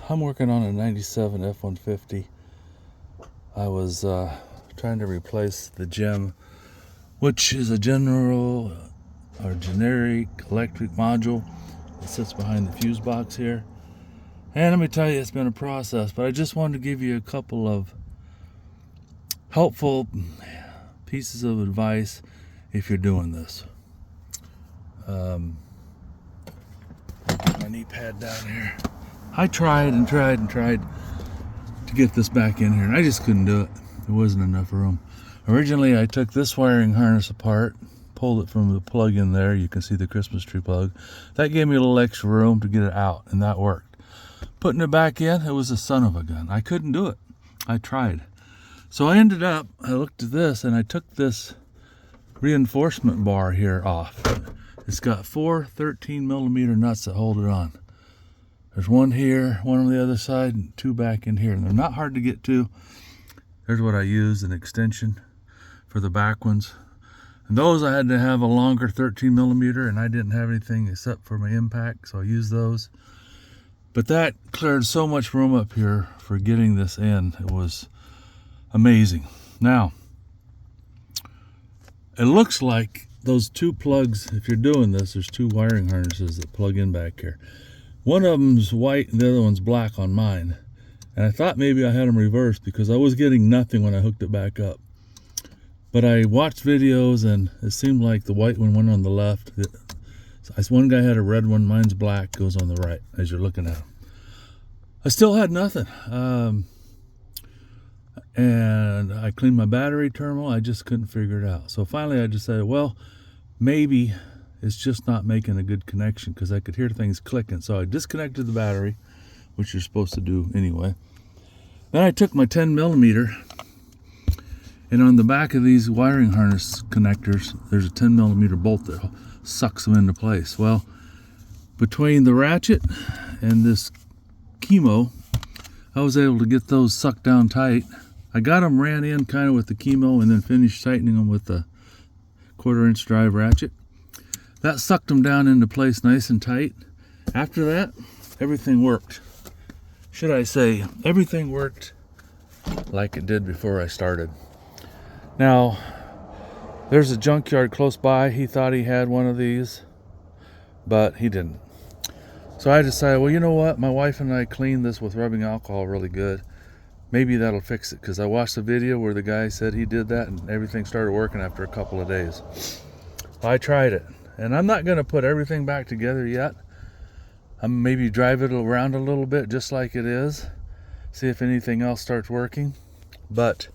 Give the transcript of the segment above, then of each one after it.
I'm working on a 97 F150. I was trying to replace the GEM, which is a general or generic electric module that sits behind the fuse box here. And let me tell you, it's been a process, but I just wanted to give you a couple of helpful pieces of advice if you're doing this. My knee pad down here. I tried to get this back in here, and I just couldn't do it. There wasn't enough room. Originally, I took this wiring harness apart, pulled it from the plug in there. You can see the Christmas tree plug. That gave me a little extra room to get it out, and that worked. Putting it back in, it was a son of a gun. I couldn't do it. I tried. So I looked at this, and I took this reinforcement bar here off. It's got 4 13mm nuts that hold it on. There's one here, one on the other side, and 2 back in here. And they're not hard to get to. There's what I used, an extension for the back ones. And those I had to have a longer 13mm, and I didn't have anything except for my impact, so I used those. But that cleared so much room up here for getting this in. It was amazing. Now, it looks like those 2 plugs, if you're doing this, there's 2 wiring harnesses that plug in back here. One of them's white and the other one's black on mine. And I thought maybe I had them reversed because I was getting nothing when I hooked it back up. But I watched videos and it seemed like the white one went on the left. One guy had a red one, mine's black, goes on the right as you're looking at them. I still had nothing. And I cleaned my battery terminal. I just couldn't figure it out. So finally I decided, well, maybe it's just not making a good connection because I could hear things clicking. So I disconnected the battery, which you're supposed to do anyway. Then I took my 10mm, and on the back of these wiring harness connectors, there's a 10mm bolt that sucks them into place. Well, between the ratchet and this chemo, I was able to get those sucked down tight. I got them ran in kind of with the chemo and then finished tightening them with the 1/4-inch drive ratchet. That sucked them down into place nice and tight. After that, everything worked. Should I say, everything worked like it did before I started. Now, there's a junkyard close by. He thought he had one of these, but he didn't. So I decided, well, you know what? My wife and I cleaned this with rubbing alcohol really good. Maybe that'll fix it, because I watched a video where the guy said he did that and everything started working after a couple of days. I tried it, and I'm not going to put everything back together yet. I'm maybe drive it around a little bit just like it is, see if anything else starts working. But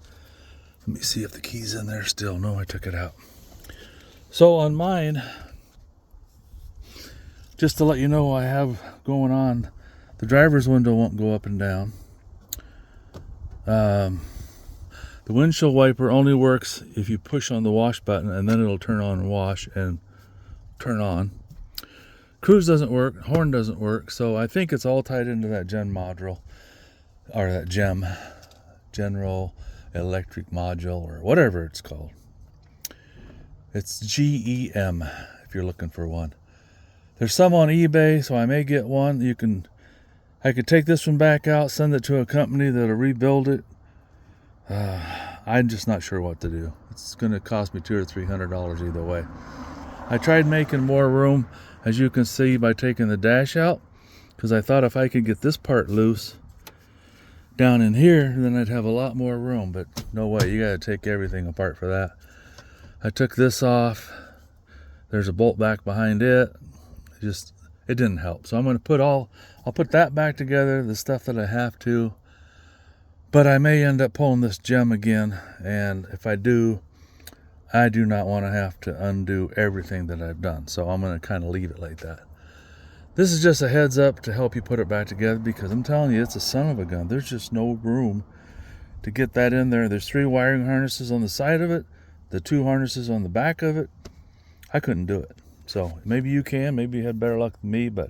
let me see if the key's in there still. No, I took it out. So on mine, just to let you know what I have going on, the driver's window won't go up and down. The windshield wiper only works if you push on the wash button, and then it'll turn on and wash and turn on. Cruise doesn't work, horn doesn't work, so I think it's all tied into that GEM module, or that GEM, General Electric Module, or whatever it's called. It's GEM if you're looking for one. There's some on eBay, so I may get one. I could take this one back out, send it to a company that'll rebuild it. I'm just not sure what to do. It's going to cost me $200 or $300 either way. I tried making more room, as you can see, by taking the dash out, because I thought if I could get this part loose down in here, then I'd have a lot more room. But no way, you got to take everything apart for that. I took this off. There's a bolt back behind it. It didn't help. So I'm going to I'll put that back together, the stuff that I have to. But I may end up pulling this GEM again, and if I do, I do not want to have to undo everything that I've done. So I'm going to kind of leave it like that. This is just a heads up to help you put it back together, because I'm telling you, it's a son of a gun. There's just no room to get that in there. There's 3 wiring harnesses on the side of it, the 2 harnesses on the back of it. I couldn't do it. So maybe you can, maybe you had better luck than me, but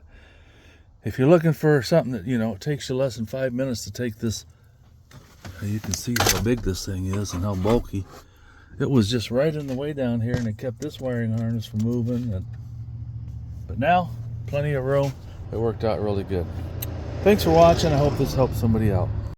if you're looking for something that, it takes you less than 5 minutes to take this, you can see how big this thing is and how bulky. It was just right in the way down here, and it kept this wiring harness from moving. But now, plenty of room. It worked out really good. Thanks for watching. I hope this helps somebody out.